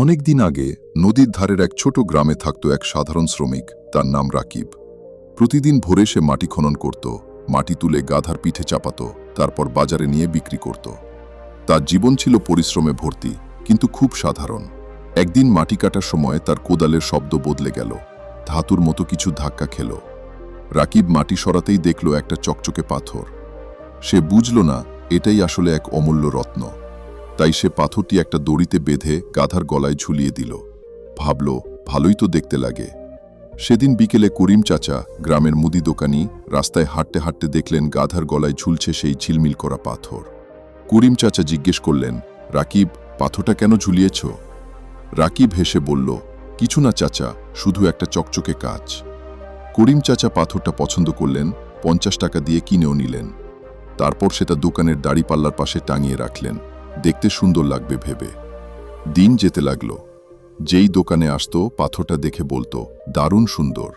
অনেক দিন আগে নদীর ধারের এক ছোট গ্রামে থাকত এক সাধারণ শ্রমিক, তার নাম রাকিব। প্রতিদিন ভোরে সে মাটি খনন করত, মাটি তুলে গাধার পিঠে চাপাত, তারপর বাজারে নিয়ে বিক্রি করত। তার জীবন ছিল পরিশ্রমে ভর্তি, কিন্তু খুব সাধারণ। একদিন মাটি কাটার সময় তার কোদালের শব্দ বদলে গেল, ধাতুর মতো কিছু ধাক্কা খেল। রাকিব মাটি সরাতেই দেখল একটা চকচকে পাথর। সে বুঝল না এটাই আসলে এক অমূল্য রত্ন। তাই সে পাথরটি একটা দড়িতে বেঁধে গাধার গলায় ঝুলিয়ে দিল। ভাবল, ভালোই তো দেখতে লাগে। সেদিন বিকেলে করিম চাচা, গ্রামের মুদি দোকানি, রাস্তায় হাঁটতে হাঁটতে দেখলেন গাধার গলায় ঝুলছে সেই ঝিলমিল করা পাথর। করিম চাচা জিজ্ঞেস করলেন, রাকিব, পাথরটা কেন ঝুলিয়েছ? রাকিব হেসে বলল, কিছু না চাচা, শুধু একটা চকচকে কাজ। করিম চাচা পাথরটা পছন্দ করলেন, 50 টাকা দিয়ে কিনেও নিলেন। তারপর সেটা দোকানের দাড়িপাল্লার পাশে টাঙিয়ে রাখলেন, দেখতে সুন্দর লাগবে ভেবে। দিন যেতে লাগল। যেই দোকানে আসতো পাথরটা দেখে বলতো, দারুণ সুন্দর।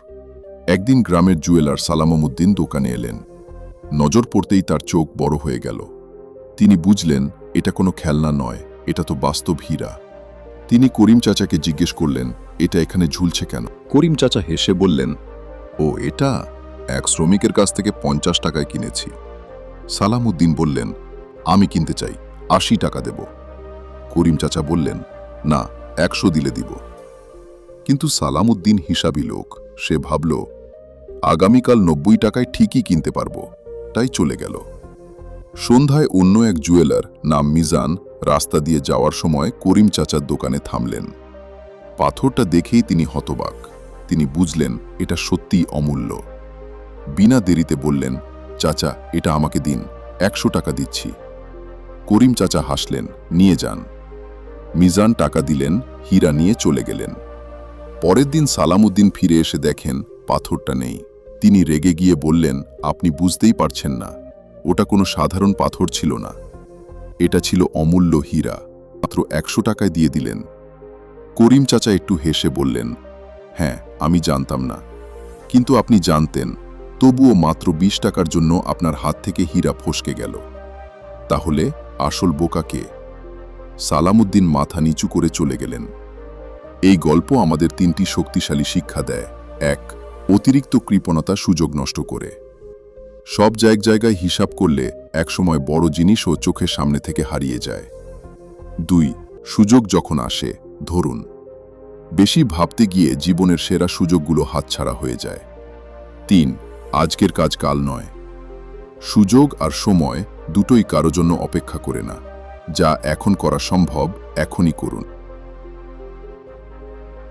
একদিন গ্রামের জুয়েলার সালামউদ্দিন দোকানে এলেন। নজর পড়তেই তার চোখ বড় হয়ে গেল। তিনি বুঝলেন এটা কোনো খেলনা নয়, এটা তো বাস্তব হীরা। তিনি করিম চাচাকে জিজ্ঞেস করলেন, এটা এখানে ঝুলছে কেন? করিম চাচা হেসে বললেন, ও এটা এক শ্রমিকের কাছ থেকে 50 টাকায় কিনেছি। সালামউদ্দিন বললেন, আমি কিনতে চাই, 80 টাকা দেব। করিম চাচা বললেন, না, 100 দিলে দিব। কিন্তু সালামউদ্দিন হিসাবী লোক, সে ভাবল, আগামীকাল 90 টাকায় ঠিকই কিনতে পারবো, তাই চলে গেল। সন্ধ্যায় অন্য এক জুয়েলার নাম মিজান রাস্তা দিয়ে যাওয়ার সময় করিম চাচার দোকানে থামলেন। পাথরটা দেখেই তিনি হতবাক। তিনি বুঝলেন এটা সত্যিই অমূল্য। বিনা দেরিতে বললেন, চাচা, এটা আমাকে দিন, 100 টাকা দিচ্ছি। করিম চাচা হাসলেন, নিয়ে যান। মিজান টাকা দিলেন, হীরা নিয়ে চলে গেলেন। পরের দিন সালামউদ্দিন ফিরে এসে দেখেন পাথরটা নেই। তিনি রেগে গিয়ে বললেন, আপনি বুঝতেই পারছেন না, ওটা কোনো সাধারণ পাথর ছিল না, এটা ছিল অমূল্য হীরা। মাত্র 100 টাকায় দিয়ে দিলেন। করিম চাচা একটু হেসে বললেন, হ্যাঁ, আমি জানতাম না, কিন্তু আপনি জানতেন, তবুও মাত্র 20 টাকার জন্য আপনার হাত থেকে হীরা ফসকে গেল। তাহলে আসল বোকা কে? সালামউদ্দিন মাথা নিচু করে চলে গেলেন। এই গল্প আমাদের 3টি শক্তিশালী শিক্ষা দেয়। 1. অতিরিক্ত কৃপণতা সুযোগ নষ্ট করে। সব জায়গায় হিসাব করলে একসময় বড় জিনিসও চোখের সামনে থেকে হারিয়ে যায়। 2. সুযোগ যখন আসে, ধরুন। বেশি ভাবতে গিয়ে জীবনের সেরা সুযোগগুলো হাতছাড়া হয়ে যায়। 3. আজকের কাজ কাল নয়। সুযোগ আর সময় দুটোই কারো জন্য অপেক্ষা করে না। যা এখন করা সম্ভব, এখনই করুন।